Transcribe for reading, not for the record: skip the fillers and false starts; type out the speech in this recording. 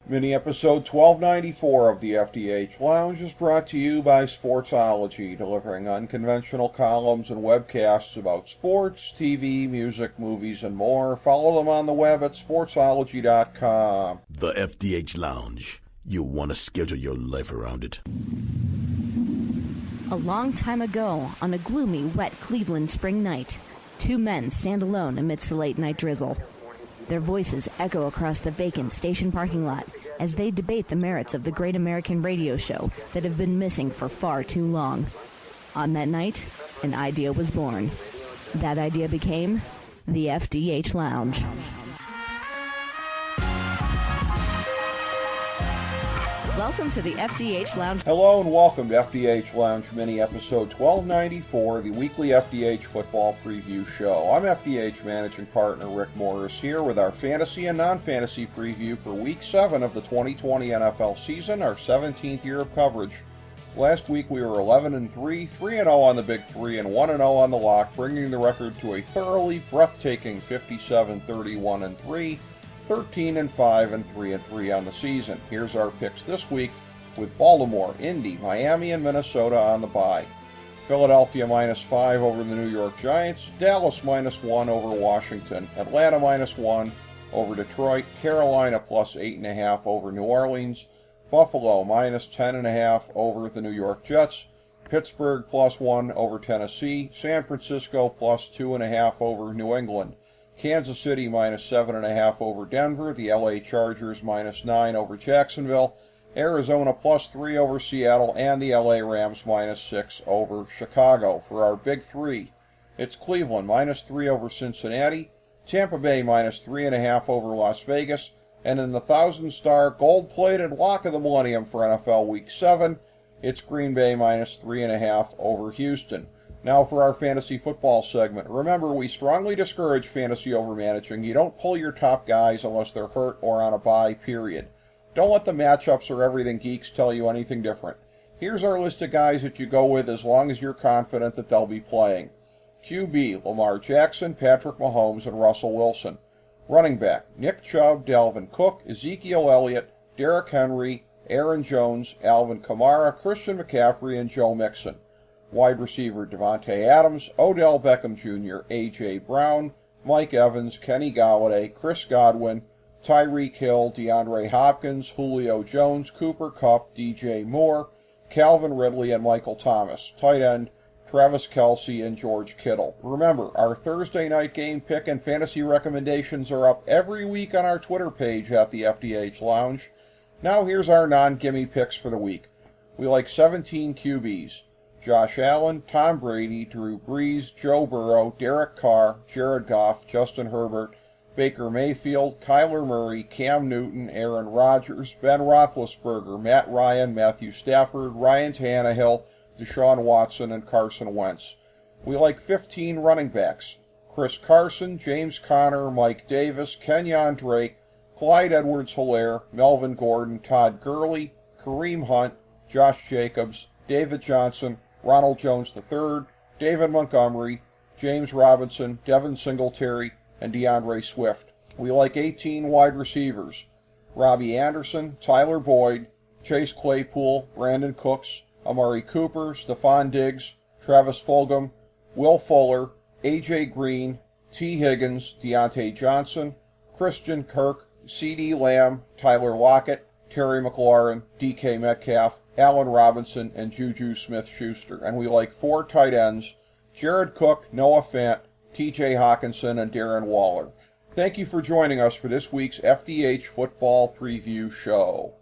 Mini episode 1294 of the FDH Lounge is brought to you by Sportsology, delivering unconventional columns and webcasts about sports, TV, music, movies, and more. Follow them on the web at sportsology.com. The FDH Lounge. You want to schedule your life around it. A long time ago, on a gloomy, wet Cleveland spring night, two men stand alone amidst the late-night drizzle. Their voices echo across the vacant station parking lot as they debate the merits of the great American radio show that have been missing for far too long. On that night, an idea was born. That idea became the FDH Lounge. Welcome to the FDH Lounge. Hello and welcome to FDH Lounge Mini Episode 1294, the weekly FDH football preview show. I'm FDH Managing Partner Rick Morris here with our fantasy and non-fantasy preview for Week 7 of the 2020 NFL season, our 17th year of coverage. Last week we were 11-3, 3-0 on the Big Three, and 1-0 on the lock, bringing the record to a thoroughly breathtaking 57-31-3. 13-5 and 3-3 on the season. Here's our picks this week with Baltimore, Indy, Miami, and Minnesota on the bye. Philadelphia -5 over the New York Giants, Dallas -1 over Washington, Atlanta -1 over Detroit, Carolina +8.5 over New Orleans, Buffalo -10.5 over the New York Jets, Pittsburgh +1 over Tennessee, San Francisco +2.5 over New England, Kansas City -7.5 over Denver, the LA Chargers -9 over Jacksonville, Arizona +3 over Seattle, and the LA Rams -6 over Chicago. For our Big Three, it's Cleveland -3 over Cincinnati, Tampa Bay -3.5 over Las Vegas, and in the 1,000-star gold-plated lock of the millennium for NFL Week 7, it's Green Bay -3.5 over Houston. Now for our fantasy football segment. Remember, we strongly discourage fantasy overmanaging. You don't pull your top guys unless they're hurt or on a bye, period. Don't let the matchups or everything geeks tell you anything different. Here's our list of guys that you go with as long as you're confident that they'll be playing. QB, Lamar Jackson, Patrick Mahomes, and Russell Wilson. Running back, Nick Chubb, Dalvin Cook, Ezekiel Elliott, Derrick Henry, Aaron Jones, Alvin Kamara, Christian McCaffrey, and Joe Mixon. Wide receiver Devontae Adams, Odell Beckham Jr., A.J. Brown, Mike Evans, Kenny Golladay, Chris Godwin, Tyreek Hill, DeAndre Hopkins, Julio Jones, Cooper Kupp, D.J. Moore, Calvin Ridley, and Michael Thomas. Tight end Travis Kelce and George Kittle. Remember, our Thursday night game pick and fantasy recommendations are up every week on our Twitter page at the FDH Lounge. Now here's our non-gimme picks for the week. We like 17 QBs. Josh Allen, Tom Brady, Drew Brees, Joe Burrow, Derek Carr, Jared Goff, Justin Herbert, Baker Mayfield, Kyler Murray, Cam Newton, Aaron Rodgers, Ben Roethlisberger, Matt Ryan, Matthew Stafford, Ryan Tannehill, Deshaun Watson, and Carson Wentz. We like 15 running backs. Chris Carson, James Conner, Mike Davis, Kenyon Drake, Clyde Edwards-Helaire, Melvin Gordon, Todd Gurley, Kareem Hunt, Josh Jacobs, David Johnson, Ronald Jones III, David Montgomery, James Robinson, Devin Singletary, and DeAndre Swift. We like 18 wide receivers. Robbie Anderson, Tyler Boyd, Chase Claypool, Brandon Cooks, Amari Cooper, Stephon Diggs, Travis Fulgham, Will Fuller, A.J. Green, T. Higgins, Deontay Johnson, Christian Kirk, C.D. Lamb, Tyler Lockett, Terry McLaurin, D.K. Metcalf, Allen Robinson, and Juju Smith-Schuster. And we like 4 tight ends, Jared Cook, Noah Fant, T.J. Hawkinson, and Darren Waller. Thank you for joining us for this week's FDH Football Preview Show.